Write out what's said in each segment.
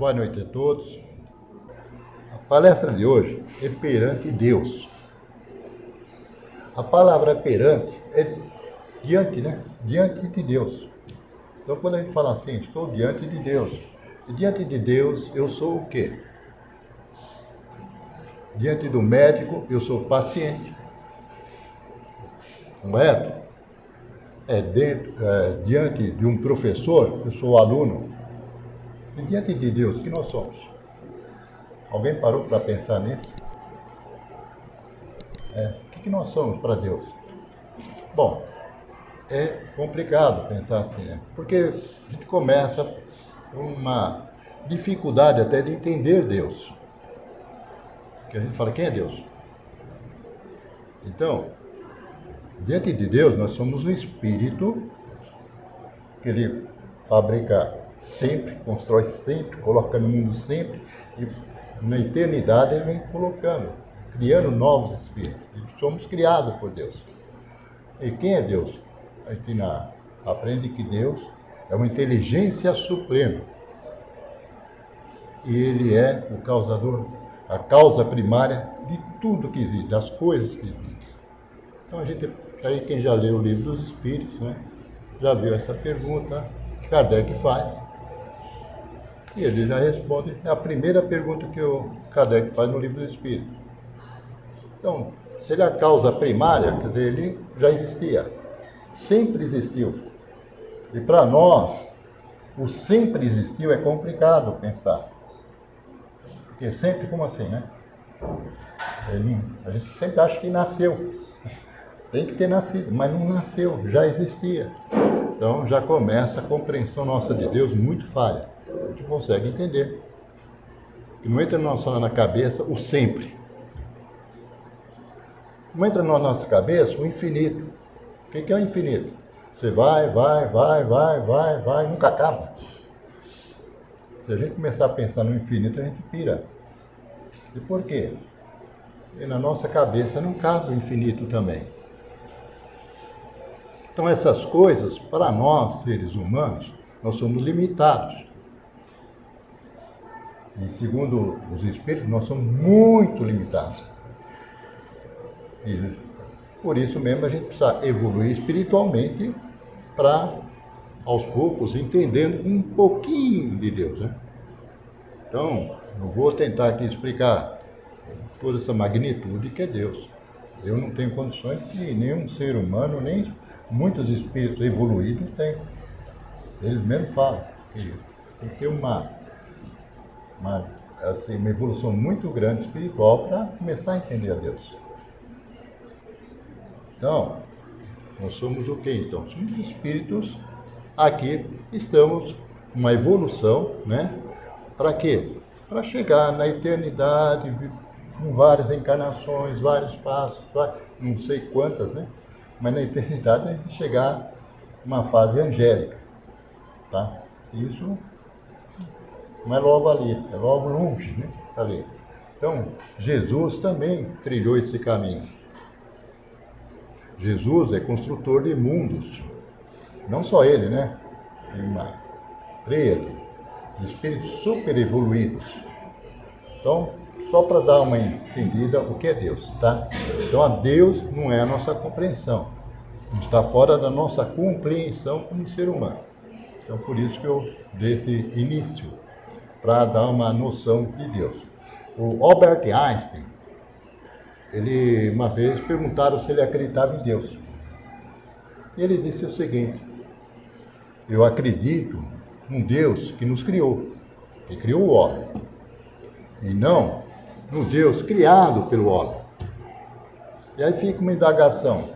Boa noite a todos. A palestra de hoje é perante Deus. A palavra perante é diante, né? Diante de Deus. Então, quando a gente fala assim, estou diante de Deus. E diante de Deus, eu sou o quê? Diante do médico, eu sou paciente. Correto? Diante de um professor, eu sou aluno. E diante de Deus, o que nós somos? Alguém parou para pensar nisso? O que nós somos para Deus? Bom, é complicado pensar assim, né? Porque a gente começa com uma dificuldade até de entender Deus. Porque a gente fala, quem é Deus? Então, diante de Deus, nós somos um espírito que ele fabrica sempre, constrói sempre, coloca no mundo sempre, e na eternidade ele vem colocando, criando novos espíritos. E somos criados por Deus. E quem é Deus? A gente aprende que Deus é uma inteligência suprema. E ele é o causador, a causa primária de tudo que existe, das coisas que existem. Então aí quem já leu o Livro dos Espíritos, né, já viu essa pergunta que Kardec faz. E ele já responde, é a primeira pergunta que o Kardec faz no Livro dos Espíritos. Então, se ele é a causa primária, quer dizer, ele já existia, sempre existiu. E para nós, o sempre existiu é complicado pensar. Porque sempre, como assim, né? A gente sempre acha que nasceu. Tem que ter nascido, mas não nasceu, já existia. Então já começa a compreensão nossa de Deus muito falha. A gente consegue entender. Que não entra na cabeça o sempre. Não entra na nossa cabeça o infinito. O que é o infinito? Você vai, nunca acaba. Se a gente começar a pensar no infinito, a gente pira. E por quê? Porque na nossa cabeça não cabe o infinito também. Então essas coisas, para nós, seres humanos, nós somos limitados. E segundo os espíritos, nós somos muito limitados. E por isso mesmo a gente precisa evoluir espiritualmente para, aos poucos, entendendo um pouquinho de Deus, né? Então, eu vou tentar aqui explicar toda essa magnitude que é Deus. Eu não tenho condições que nenhum ser humano, nem muitos espíritos evoluídos têm. Eles mesmos falam que tem que ter uma evolução muito grande espiritual para começar a entender a Deus. Então, nós somos o que então? Somos espíritos, aqui estamos numa evolução, né? Para quê? Para chegar na eternidade, com várias encarnações, vários passos, não sei quantas, né? Mas na eternidade a gente chegar numa fase angélica, tá? Isso não é logo ali, é logo longe, né? Ali. Então, Jesus também trilhou esse caminho. Jesus é construtor de mundos. Não só ele, né? Tem uma tríade de espíritos super evoluídos. Então, só para dar uma entendida o que é Deus, tá? Então, a Deus não é a nossa compreensão. Está fora da nossa compreensão como ser humano. Então, por isso que eu dei esse início, para dar uma noção de Deus. O Albert Einstein, uma vez perguntaram se ele acreditava em Deus. E ele disse o seguinte: eu acredito num Deus que nos criou, que criou o homem, e não no Deus criado pelo homem. E aí fica uma indagação: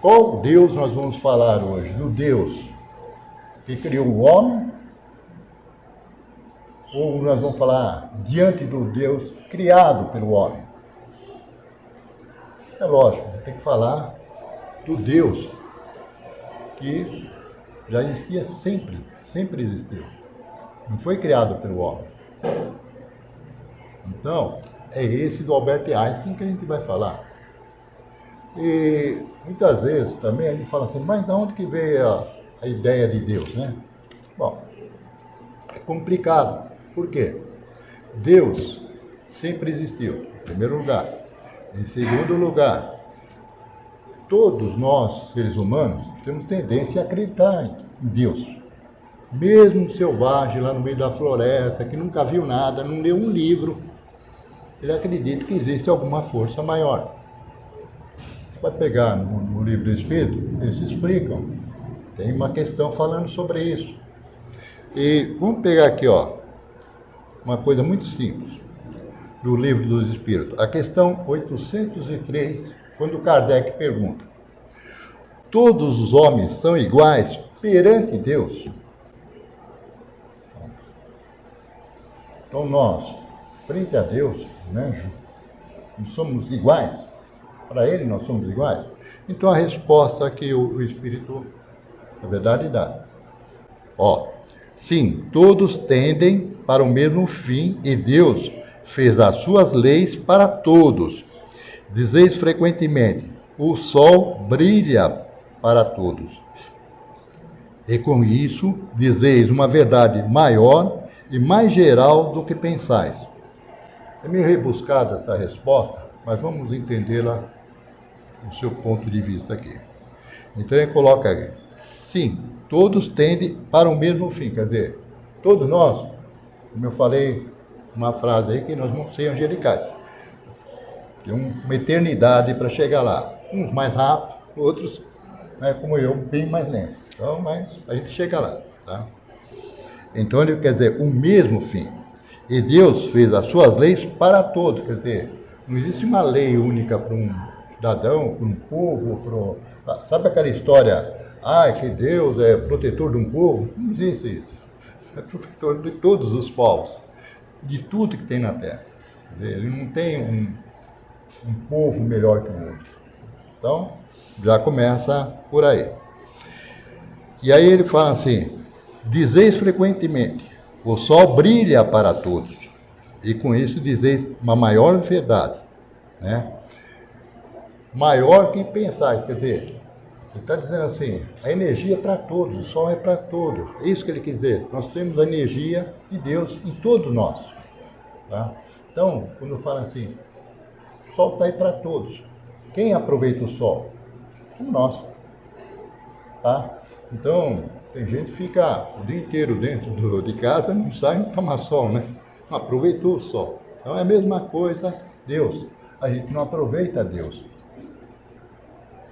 qual Deus nós vamos falar hoje? Do Deus que criou o homem? Ou nós vamos falar diante do Deus criado pelo homem? É lógico, tem que falar do Deus que já existia sempre, sempre existiu. Não foi criado pelo homem. Então, é esse do Albert Einstein que a gente vai falar. E muitas vezes também a gente fala assim, mas de onde que veio a ideia de Deus, né? Bom, é complicado. Por quê? Deus sempre existiu, em primeiro lugar. Em segundo lugar, todos nós, seres humanos, temos tendência a acreditar em Deus. Mesmo um selvagem lá no meio da floresta, que nunca viu nada, não leu um livro, ele acredita que existe alguma força maior. Você vai pegar no livro do Espírito, eles explicam. Tem uma questão falando sobre isso. E vamos pegar aqui, ó, uma coisa muito simples, do livro dos Espíritos. A questão 803, quando Kardec pergunta: todos os homens são iguais perante Deus? Então nós, frente a Deus, né, nós somos iguais? Para Ele nós somos iguais? Então a resposta que o Espírito, na verdade, dá. Ó, sim, todos tendem para o mesmo fim e Deus fez as suas leis para todos. Dizeis frequentemente: o sol brilha para todos. E com isso dizeis uma verdade maior e mais geral do que pensais. É meio rebuscada essa resposta, mas vamos entendê-la do seu ponto de vista aqui. Então ele coloca aqui: sim, todos tendem para o mesmo fim. Quer dizer, todos nós, como eu falei, uma frase aí, que nós vamos ser angelicais. Tem uma eternidade para chegar lá. Uns mais rápido, outros, né, como eu, bem mais lento. Então, mas a gente chega lá, tá? Então ele quer dizer o mesmo fim. E Deus fez as suas leis para todos. Quer dizer, não existe uma lei única para um cidadão, para um povo, sabe aquela história, que Deus é protetor de um povo? Não existe isso. É protetor de todos os povos, de tudo que tem na Terra. Quer dizer, ele não tem um povo melhor que o outro. Então, já começa por aí. E aí ele fala assim: dizeis frequentemente, o sol brilha para todos. E com isso dizeis uma maior verdade, né? Maior que pensais, quer dizer, ele está dizendo assim, a energia é para todos, o sol é para todos. É isso que ele quer dizer. Nós temos a energia de Deus em todos nós. Tá? Então, quando fala assim, o sol está aí para todos. Quem aproveita o sol? Somos nós. Tá? Então, tem gente que fica o dia inteiro dentro de casa, não sai, não toma sol, né? Não aproveitou o sol. Então é a mesma coisa, Deus. A gente não aproveita Deus.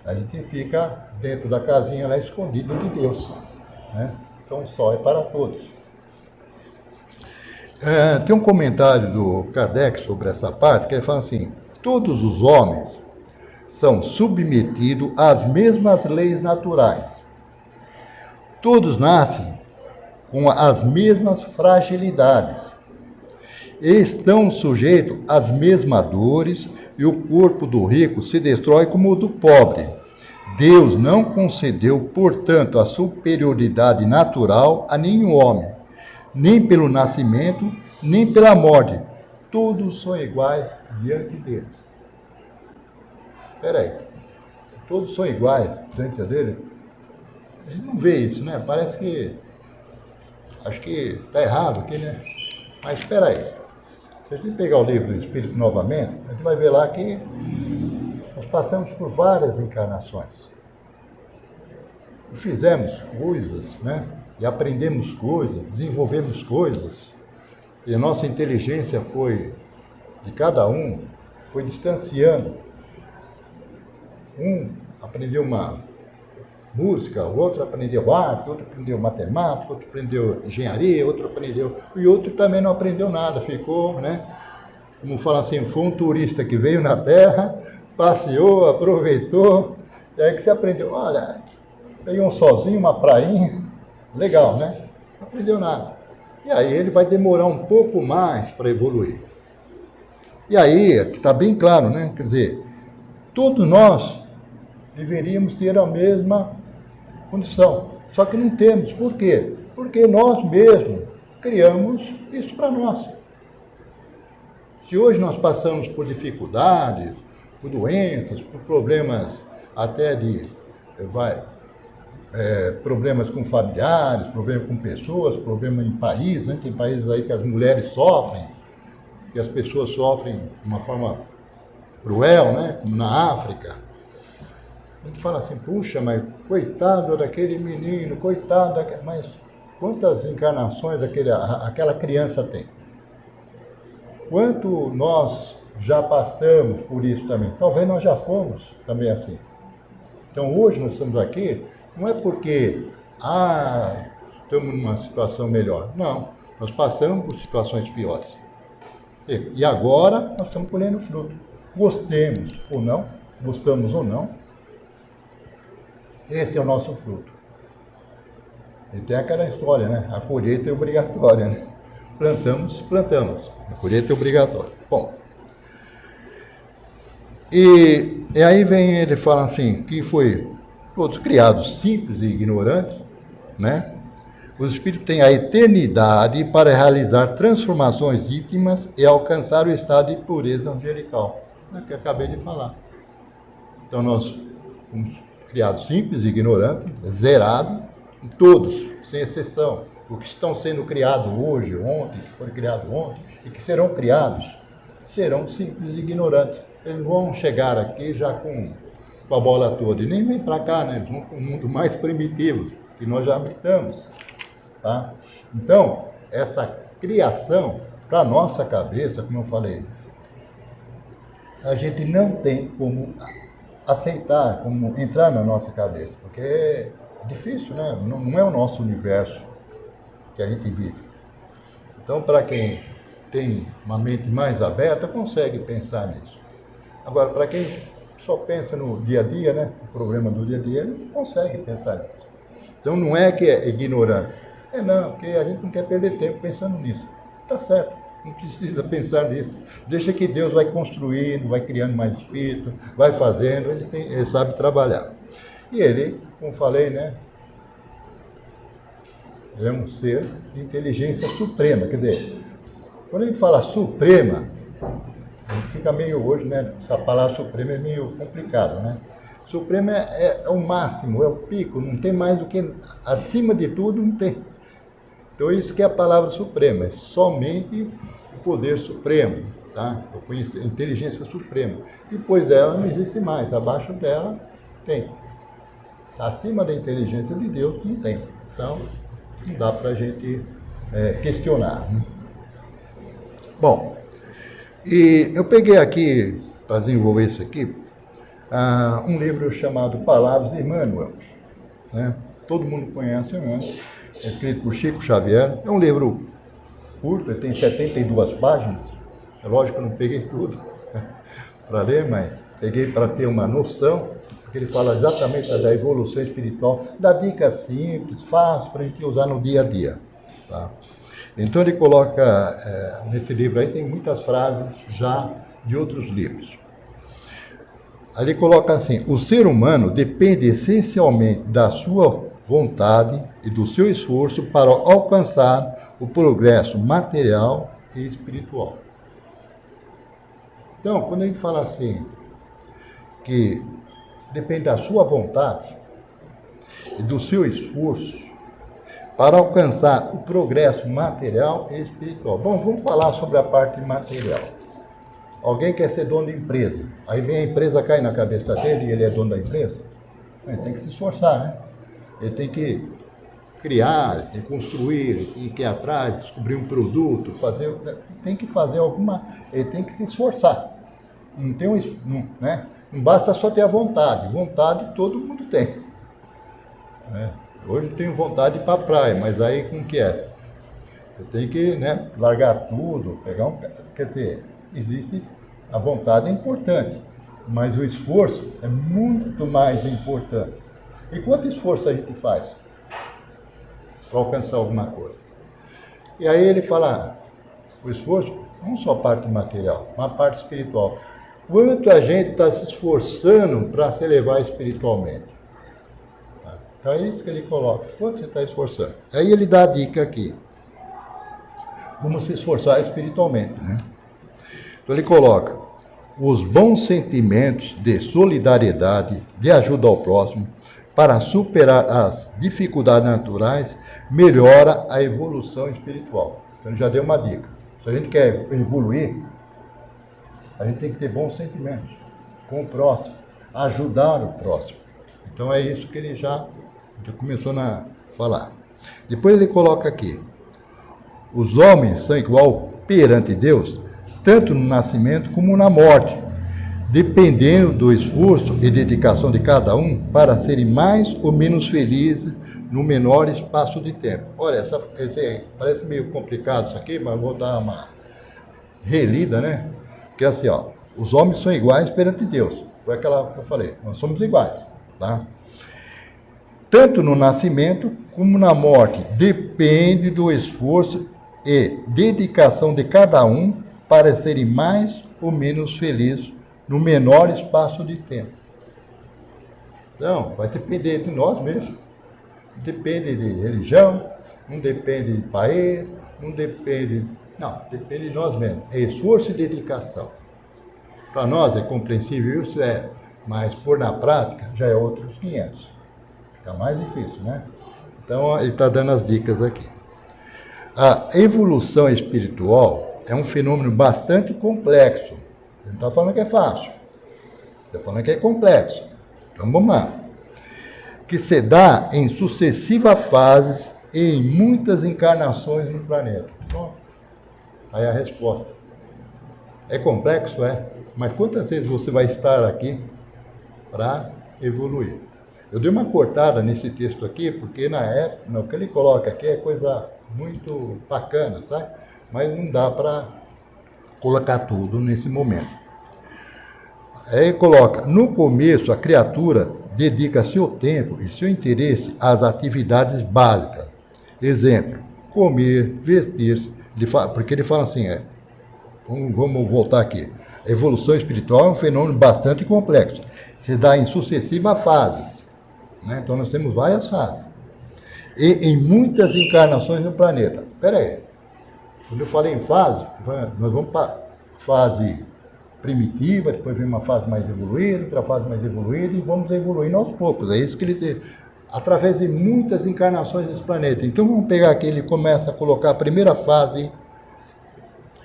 A gente fica dentro da casinha lá escondido de Deus, né? Então o sol é para todos. Tem um comentário do Kardec sobre essa parte, que ele fala assim: todos os homens são submetidos às mesmas leis naturais. Todos nascem com as mesmas fragilidades. Estão sujeitos às mesmas dores e o corpo do rico se destrói como o do pobre. Deus não concedeu, portanto, a superioridade natural a nenhum homem, nem pelo nascimento, nem pela morte. Todos são iguais diante dele. Espera aí, todos são iguais diante dele? A gente não vê isso, né? Parece que... acho que está errado aqui, né? Mas espera aí. Se a gente pegar o livro do Espírito novamente, a gente vai ver lá que nós passamos por várias encarnações. Fizemos coisas, né? E aprendemos coisas, desenvolvemos coisas. E a nossa inteligência foi, de cada um, foi distanciando. Um aprendeu uma música, o outro aprendeu arte, outro aprendeu matemática, outro aprendeu engenharia, outro aprendeu... E outro também não aprendeu nada, ficou, né? Como fala assim, foi um turista que veio na Terra, passeou, aproveitou, e aí que você aprendeu, olha, veio um sozinho, uma prainha, legal, né? Não aprendeu nada. E aí ele vai demorar um pouco mais para evoluir. E aí, que está bem claro, né? Quer dizer, todos nós deveríamos ter a mesma condição. Só que não temos. Por quê? Porque nós mesmos criamos isso para nós. Se hoje nós passamos por dificuldades, por doenças, por problemas até de problemas com familiares, problemas com pessoas, problemas em países, né? Tem países aí que as mulheres sofrem, que as pessoas sofrem de uma forma cruel, né? Como na África. A gente fala assim, puxa, mas coitado daquele menino, coitado daquele... Mas quantas encarnações aquela criança tem? Quanto nós já passamos por isso também? Talvez nós já fomos também assim. Então hoje nós estamos aqui, não é porque, estamos numa situação melhor. Não, nós passamos por situações piores. E agora nós estamos colhendo fruto. Gostemos ou não, gostamos ou não, esse é o nosso fruto. E tem aquela história, né? A colheita é obrigatória, né? Plantamos. A colheita é obrigatória. Bom, e aí vem ele fala assim, que foi todos criados simples e ignorantes, né? Os espíritos têm a eternidade para realizar transformações íntimas e alcançar o estado de pureza angelical, né, que eu acabei de falar. Então nós fomos criados simples e ignorantes, zerados, todos, sem exceção. Os que estão sendo criados hoje, ontem, que foram criados ontem, e que serão criados, serão simples e ignorantes. Eles vão chegar aqui já com a bola toda, e nem vem para cá, né? Eles vão para um mundo mais primitivo, que nós já habitamos. Tá? Então, essa criação, para a nossa cabeça, como eu falei, a gente não tem como aceitar, como entrar na nossa cabeça, porque é difícil, né? Não é o nosso universo que a gente vive. Então, para quem tem uma mente mais aberta, consegue pensar nisso. Agora, para quem só pensa no dia a dia, né? O problema do dia a dia, não consegue pensar nisso. Então, não é que é ignorância. Não, porque a gente não quer perder tempo pensando nisso. Tá certo, não precisa pensar nisso. Deixa que Deus vai construindo, vai criando mais espírito, vai fazendo, ele sabe trabalhar. E ele, como falei, né? Ele é um ser de inteligência suprema. Quer dizer, quando a gente fala suprema, a gente fica meio hoje, né? Essa palavra suprema é meio complicado, né? Supremo é o máximo, é o pico, não tem mais do que, acima de tudo, não tem. Então isso que é a palavra suprema, é somente o poder supremo, tá? A inteligência suprema. Depois dela não existe mais, abaixo dela tem. Acima da inteligência de Deus não tem. Então não dá para a gente questionar, né? Bom, e eu peguei aqui, para desenvolver isso aqui, um livro chamado Palavras de Emmanuel, né? Todo mundo conhece Emmanuel, é escrito por Chico Xavier. É um livro curto, ele tem 72 páginas. É lógico que eu não peguei tudo para ler, mas peguei para ter uma noção, porque ele fala exatamente da evolução espiritual, dá dicas simples, fáceis para a gente usar no dia a dia. Tá? Então ele coloca, nesse livro aí tem muitas frases já de outros livros. Aí ele coloca assim, o ser humano depende essencialmente da sua vontade e do seu esforço para alcançar o progresso material e espiritual. Então, quando a gente fala assim, que depende da sua vontade e do seu esforço para alcançar o progresso material e espiritual. Bom, vamos falar sobre a parte material. Alguém quer ser dono de empresa, aí vem a empresa cair na cabeça dele e ele é dono da empresa? Ele tem que se esforçar, né? Ele tem que criar, ele tem que construir, ele tem que ir atrás, descobrir um produto, tem que fazer ele tem que se esforçar. Não basta só ter a vontade. Vontade todo mundo tem. Né? Hoje eu tenho vontade de ir para a praia, mas aí como que é? Eu tenho que, né, largar tudo, pegar quer dizer, existe a vontade é importante, mas o esforço é muito mais importante. E quanto esforço a gente faz para alcançar alguma coisa? E aí ele fala, o esforço não só a parte material, mas a parte espiritual. Quanto a gente está se esforçando para se elevar espiritualmente? Então é isso que ele coloca. Quanto você está esforçando? Aí ele dá a dica aqui. Vamos se esforçar espiritualmente, né? Então ele coloca, os bons sentimentos de solidariedade, de ajuda ao próximo, para superar as dificuldades naturais, melhora a evolução espiritual. Então, ele já deu uma dica. Se a gente quer evoluir, a gente tem que ter bons sentimentos com o próximo, ajudar o próximo. Então, é isso que ele já começou a falar. Depois ele coloca aqui: os homens são igual perante Deus, tanto no nascimento como na morte, dependendo do esforço e dedicação de cada um para serem mais ou menos felizes no menor espaço de tempo. Olha, esse parece meio complicado isso aqui, mas vou dar uma relida, né? Porque assim, ó, os homens são iguais perante Deus. Foi aquela que eu falei, nós somos iguais, tá? Tanto no nascimento como na morte, depende do esforço e dedicação de cada um para serem mais ou menos felizes no menor espaço de tempo. Então, vai depender de nós mesmos. Depende de religião, não depende de país, não depende... Não, depende de nós mesmos. É esforço e dedicação. Para nós é compreensível isso, mas por na prática já é outros 500. Fica mais difícil, né? Então, ele está dando as dicas aqui. A evolução espiritual é um fenômeno bastante complexo. Ele não está falando que é fácil. Está falando que é complexo. Então, vamos lá. Que se dá em sucessivas fases e em muitas encarnações no planeta. Pronto. Aí a resposta. É complexo, mas quantas vezes você vai estar aqui para evoluir? Eu dei uma cortada nesse texto aqui, porque na época, o que ele coloca aqui é coisa muito bacana, sabe? Mas não dá para colocar tudo nesse momento. Aí ele coloca: no começo a criatura dedica seu tempo e seu interesse às atividades básicas. Exemplo, comer, vestir-se. Porque ele fala assim, vamos voltar aqui. A evolução espiritual é um fenômeno bastante complexo. Se dá em sucessivas fases. Né? Então nós temos várias fases. E em muitas encarnações no planeta. Espera aí. Quando eu falei em fase, nós vamos para fase primitiva, depois vem uma fase mais evoluída, outra fase mais evoluída, e vamos evoluindo aos poucos. É isso que ele diz. Através de muitas encarnações desse planeta. Então vamos pegar aqui, ele começa a colocar a primeira fase,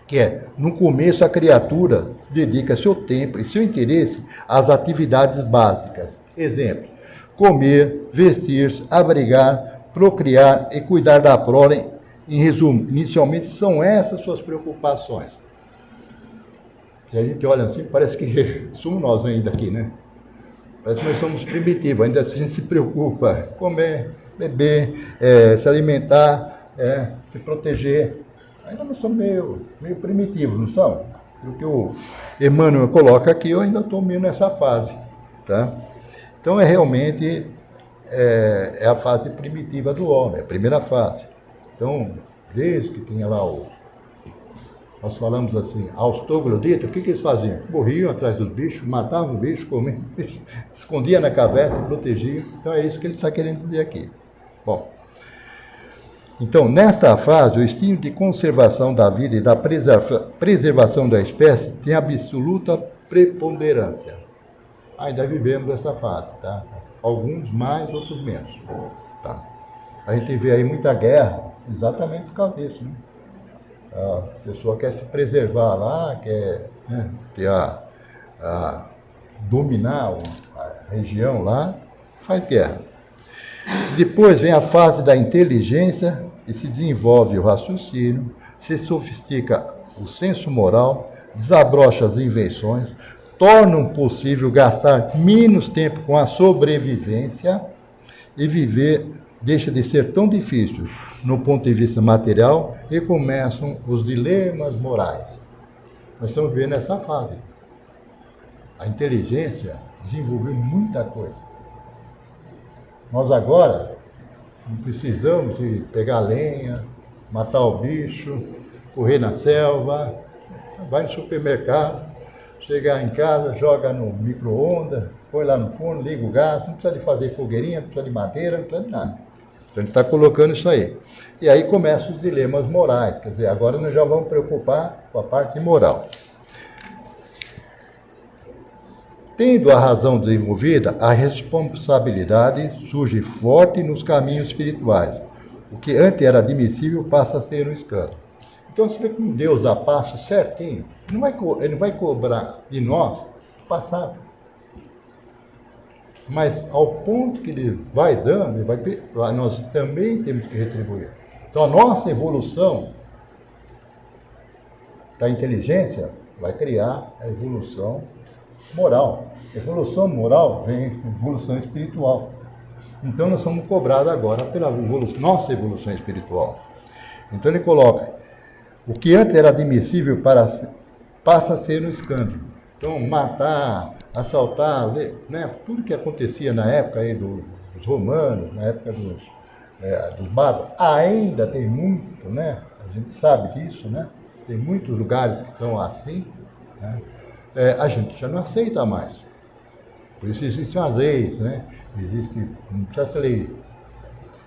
que é: no começo a criatura dedica seu tempo e seu interesse às atividades básicas. Exemplo, comer, vestir-se, abrigar, procriar e cuidar da prole. Em resumo, inicialmente são essas suas preocupações. E a gente olha assim, parece que somos nós ainda aqui, né? Parece que nós somos primitivos, ainda assim a gente se preocupa. Comer, beber, se alimentar, se proteger. Ainda nós somos meio primitivos, não somos? O que o Emmanuel coloca aqui, eu ainda estou meio nessa fase. Tá? Então, realmente é a fase primitiva do homem, a primeira fase. Então, desde que tinha lá nós falamos assim, aos trogloditas, o que eles faziam? Corriam atrás dos bichos, matavam os bichos, comiam bicho, escondiam na caverna, se protegiam. Então é isso que ele está querendo dizer aqui. Bom, então nesta fase, o instinto de conservação da vida e da preservação da espécie tem absoluta preponderância. Ainda vivemos essa fase, tá? Alguns mais, outros menos. Tá? A gente vê aí muita guerra, exatamente por causa disso, né? A pessoa quer se preservar lá, quer dominar a região lá, faz guerra. Depois vem a fase da inteligência e se desenvolve o raciocínio, se sofistica o senso moral, desabrocha as invenções, tornam possível gastar menos tempo com a sobrevivência e viver deixa de ser tão difícil no ponto de vista material e começam os dilemas morais. Nós estamos vendo essa fase. A inteligência desenvolveu muita coisa. Nós agora não precisamos de pegar lenha, matar o bicho, correr na selva, vai no supermercado, chegar em casa, joga no micro-ondas, põe lá no forno, liga o gás, não precisa de fazer fogueirinha, não precisa de madeira, não precisa de nada. Então, ele está colocando isso aí. E aí começam os dilemas morais. Quer dizer, agora nós já vamos preocupar com a parte moral. Tendo a razão desenvolvida, a responsabilidade surge forte nos caminhos espirituais. O que antes era admissível passa a ser um escândalo. Então você vê como Deus dá passo certinho. Ele não vai cobrar de nós o passado. Mas ao ponto que ele vai dando, nós também temos que retribuir. Então a nossa evolução da inteligência vai criar a evolução moral. Evolução moral vem evolução espiritual. Então nós somos cobrados agora pela nossa evolução espiritual. Então ele coloca, o que antes era admissível passa a ser um escândalo. Então matar, assaltar, né, tudo que acontecia na época aí dos romanos, na época dos bárbaros, ainda tem muito, né? A gente sabe disso, né? Tem muitos lugares que são assim, né? A gente já não aceita mais. Por isso existem as leis, né? Existe, não precisa ser lei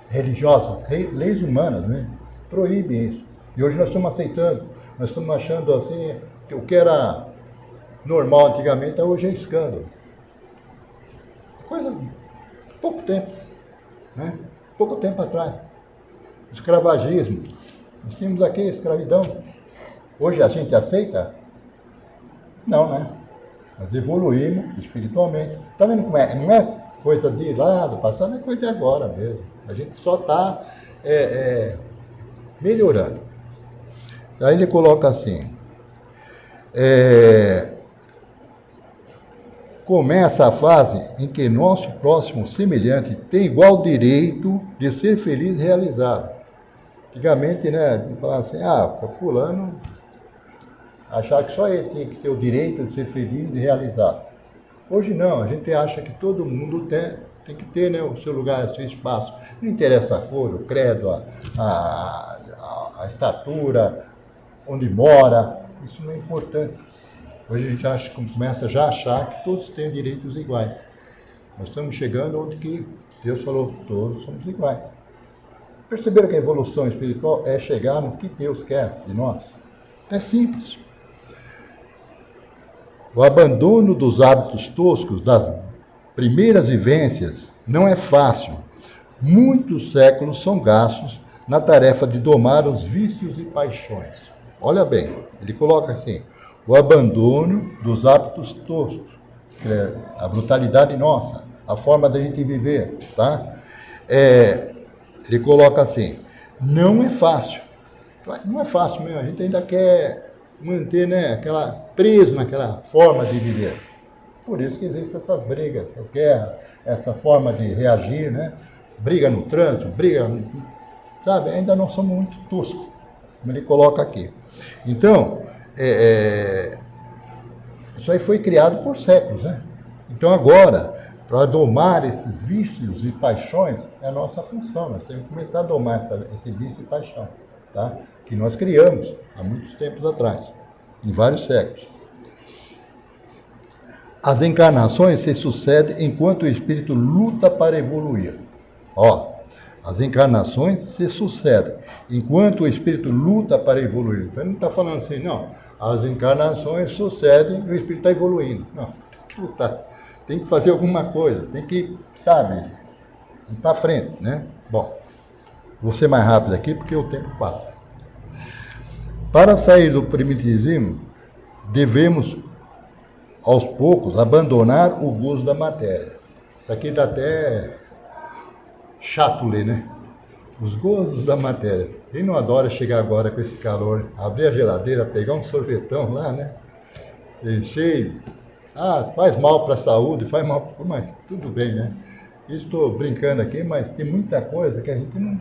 religiosa, leis humanas, né? Proíbem isso. E hoje nós estamos aceitando, nós estamos achando assim, que o que era normal antigamente, hoje é escândalo. Coisas de pouco tempo, né? Pouco tempo atrás. Escravagismo. Nós tínhamos aqui escravidão. Hoje a gente aceita? Não, né? Nós evoluímos espiritualmente. Tá vendo como é? Não é coisa de lá, do passado, é coisa de agora mesmo. A gente só está melhorando. Aí ele coloca assim, começa a fase em que nosso próximo semelhante tem igual direito de ser feliz e realizado. Antigamente, né, falava assim, fulano achar que só ele tinha que ter o direito de ser feliz e realizado. Hoje não, a gente acha que todo mundo tem que ter, né, o seu lugar, o seu espaço. Não interessa a cor, o credo, a estatura, onde mora, isso não é importante. Hoje a gente começa já a achar que todos têm direitos iguais. Nós estamos chegando onde que Deus falou, todos somos iguais. Perceberam que a evolução espiritual é chegar no que Deus quer de nós? É simples. O abandono dos hábitos toscos das primeiras vivências não é fácil. Muitos séculos são gastos na tarefa de domar os vícios e paixões. Olha bem, ele coloca assim, o abandono dos hábitos toscos, que é a brutalidade nossa, a forma da gente viver, tá? Ele coloca assim, não é fácil. Não é fácil mesmo, a gente ainda quer manter, né, preso naquela forma de viver. Por isso que existem essas brigas, essas guerras, essa forma de reagir, né? Briga no trânsito, sabe? Ainda não somos muito toscos, como ele coloca aqui. Então, isso aí foi criado por séculos, né? Então agora, para domar esses vícios e paixões, é a nossa função. Nós temos que começar a domar esse vício e paixão, tá? Que nós criamos há muitos tempos atrás, em vários séculos. As encarnações se sucedem enquanto o espírito luta para evoluir. As encarnações se sucedem enquanto o espírito luta para evoluir. Então ele não está falando assim, não, as encarnações sucedem e o espírito está evoluindo. Não, tem que fazer alguma coisa, tem que, sabe, ir para frente, né? Bom, vou ser mais rápido aqui porque o tempo passa. Para sair do primitivismo, devemos, aos poucos, abandonar o gozo da matéria. Isso aqui dá até chato ler, né? Os gozos da matéria. Quem não adora chegar agora com esse calor, abrir a geladeira, pegar um sorvetão lá, né? Encher. Faz mal para a saúde, faz mal, mas tudo bem, né? Estou brincando aqui, mas tem muita coisa que a gente não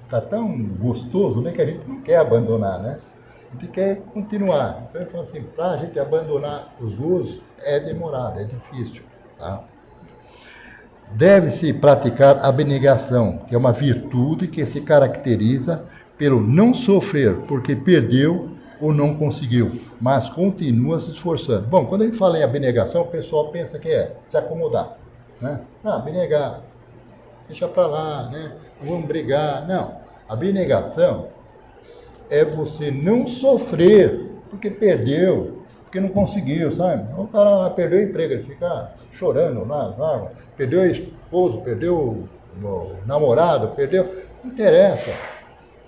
está tão gostoso, né? Que a gente não quer abandonar, né? A gente quer continuar. Então ele fala assim, para a gente abandonar os gozos é demorado, é difícil, tá? Deve-se praticar a abnegação, que é uma virtude que se caracteriza pelo não sofrer porque perdeu ou não conseguiu, mas continua se esforçando. Bom, quando a gente fala em abnegação, o pessoal pensa que é se acomodar, né? Abnegar, deixa para lá, né? Não vamos brigar. Não, abnegação é você não sofrer porque perdeu, porque não conseguiu, sabe? O cara perdeu o emprego, ele fica chorando lá, perdeu a esposa, perdeu o namorado, perdeu. Não interessa.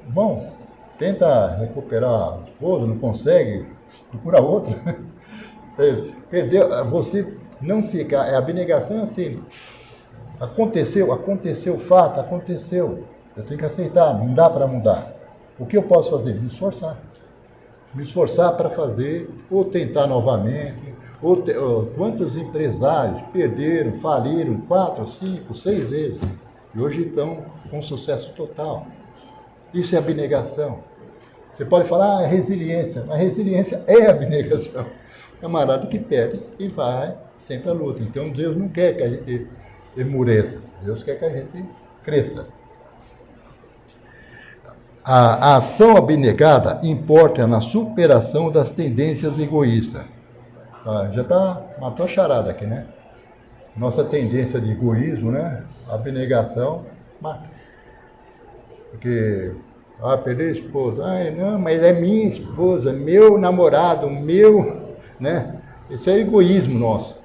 Bom, tenta recuperar a esposa, não consegue, procura outra. Perdeu, você não fica, a abnegação é assim. Aconteceu o fato, aconteceu. Eu tenho que aceitar, não dá para mudar. O que eu posso fazer? Me esforçar. Me esforçar para fazer, ou tentar novamente, quantos empresários perderam, faliram 4, 5, 6 vezes e hoje estão com sucesso total. Isso é abnegação. Você pode falar, é resiliência, mas resiliência é abnegação. Camarada que perde e vai sempre à luta. Então Deus não quer que a gente emureça, Deus quer que a gente cresça. A ação abnegada importa na superação das tendências egoístas. Já matou a charada aqui, né? Nossa tendência de egoísmo, né? A abnegação mata. Porque, perder a esposa. Não, mas é minha esposa, meu namorado, meu, né? Esse é egoísmo nosso.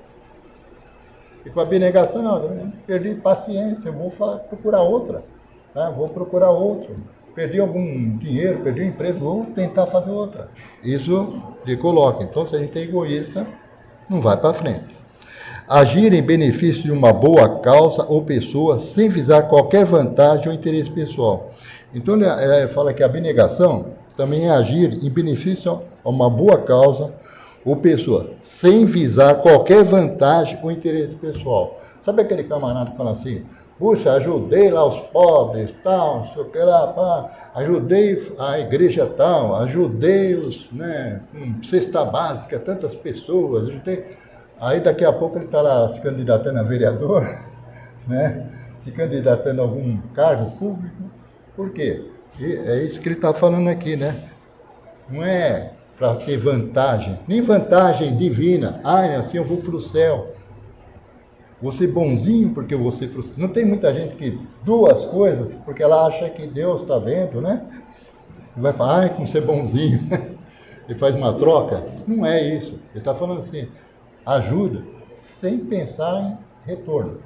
E com a abnegação, não, perdi paciência, vou procurar outra. Tá? Vou procurar outro. Perdi algum dinheiro, perdi um emprego, vou tentar fazer outra. Isso lhe coloca. Então, se a gente é egoísta, não vai para frente. Agir em benefício de uma boa causa ou pessoa sem visar qualquer vantagem ou interesse pessoal. Então, ele fala que a abnegação também é agir em benefício a uma boa causa ou pessoa, sem visar qualquer vantagem ou interesse pessoal. Sabe aquele camarada que fala assim, puxa, ajudei lá os pobres, tal, não sei o que lá, pá, ajudei a igreja tal, ajudei os, né, com cesta básica, tantas pessoas, ajudei. Aí daqui a pouco ele está lá se candidatando a vereador, né, se candidatando a algum cargo público. Por quê? E é isso que ele está falando aqui, né? Não é para ter vantagem, nem vantagem divina. Assim eu vou para o céu. Vou ser bonzinho porque eu vou ser para o céu. Não tem muita gente que duas coisas porque ela acha que Deus está vendo, né? E vai falar, como ser bonzinho. Ele faz uma troca. Não é isso. Ele está falando assim, ajuda sem pensar em retorno.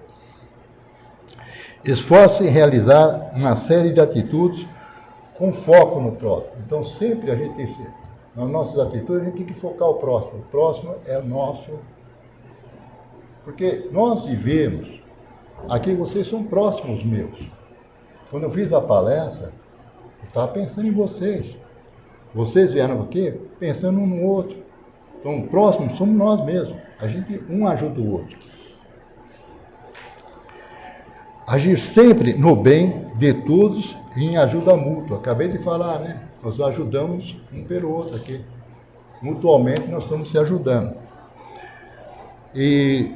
Esforce em realizar uma série de atitudes com foco no próximo. Então, sempre a gente tem que, nas nossas atitudes, a gente tem que focar o próximo. O próximo é o nosso. Porque nós vivemos, aqui vocês são próximos meus. Quando eu fiz a palestra, eu estava pensando em vocês. Vocês vieram aqui pensando um no outro. Então, o próximo somos nós mesmos. A gente um ajuda o outro. Agir sempre no bem de todos e em ajuda mútua. Acabei de falar, né? Nós ajudamos um pelo outro aqui. Mutuamente nós estamos se ajudando. E,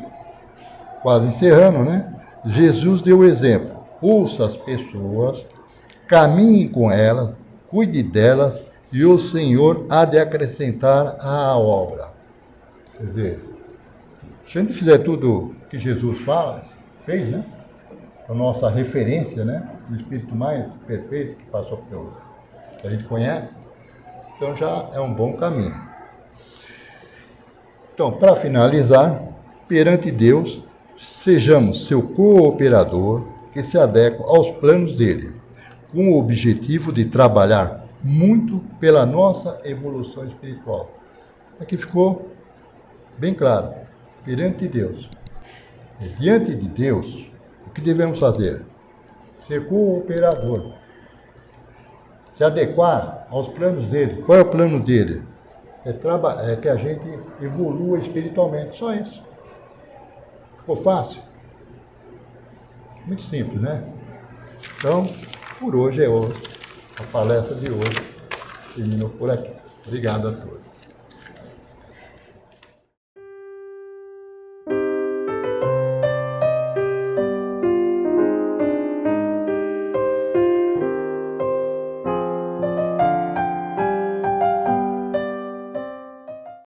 quase encerrando, né? Jesus deu o exemplo. Ouça as pessoas, caminhe com elas, cuide delas e o Senhor há de acrescentar à obra. Quer dizer, se a gente fizer tudo que Jesus fez, né? A nossa referência, né? O Espírito mais perfeito que passou pelo que a gente conhece, então já é um bom caminho. Então, para finalizar, perante Deus, sejamos seu cooperador que se adequa aos planos dele, com o objetivo de trabalhar muito pela nossa evolução espiritual. Aqui ficou bem claro, perante Deus. E diante de Deus, o que devemos fazer? Ser cooperador. Se adequar aos planos dele. Qual é o plano dele? É que a gente evolua espiritualmente. Só isso. Ficou fácil? Muito simples, né? Então, por hoje é hoje. A palestra de hoje terminou por aqui. Obrigado a todos.